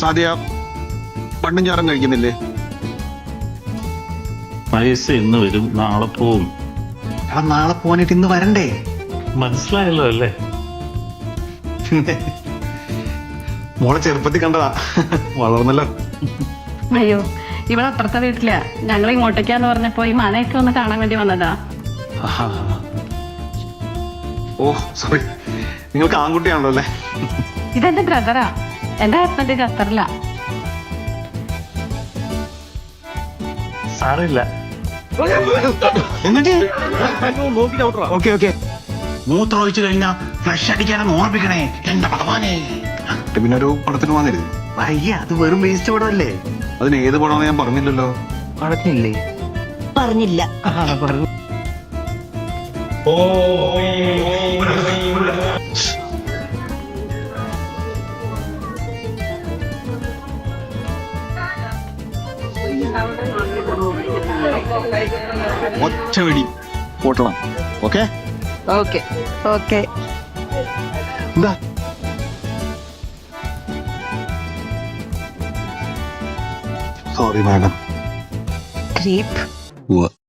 സാധ്യ പണ്ടും ചാറും കഴിക്കുന്നില്ലേ? പൈസ ഇന്ന് വരും, നാളെ പോവും. നാളെ പോവാനായിട്ട് ഇന്ന് വരണ്ടേ? മനസ്സിലായല്ലോ അല്ലേ? മോളെ ചെറുപ്പത്തിൽ കണ്ടതാ, വളർന്നല്ലോ. അയ്യോ, ഇവിടെ അപ്പുറത്തെ വീട്ടിലാ. ഞങ്ങൾ ഇങ്ങോട്ടേക്കാന്ന് പറഞ്ഞപ്പോ ഈ മനയൊക്കെ ഒന്ന് കാണാൻ വേണ്ടി വന്നതാ. ഓ സോറി, നിങ്ങൾക്ക് ആൺകുട്ടിയാണല്ലോ അല്ലേ? ഇതെന്റെ ബ്രദറാ. എന്റെ ഹസ്ബൻഡ് ഖത്തറിലാ. സാറില്ല. Okay okay. മൂത്രം ഒഴിച്ചു കഴിഞ്ഞാ ഫ്ലഷ് അടിക്കാനെന്ന് ഓർമ്മിക്കണേ എന്റെ ഭഗവാനെ. പിന്നെ ഒരു പടത്തിന് വന്നിരുന്നു. അയ്യ, അത് വെറും വേസ്റ്റ് പടമല്ലേ? അതിന് ഏത് പടമാണെന്ന് ഞാൻ പറഞ്ഞില്ലല്ലോ. പറഞ്ഞില്ലേ? പറഞ്ഞില്ല. ഒറ്റ വെടി പൊട്ടണം. Okay okay okay. എന്താ സോറി മാഡം. ക്രീപ്പ്.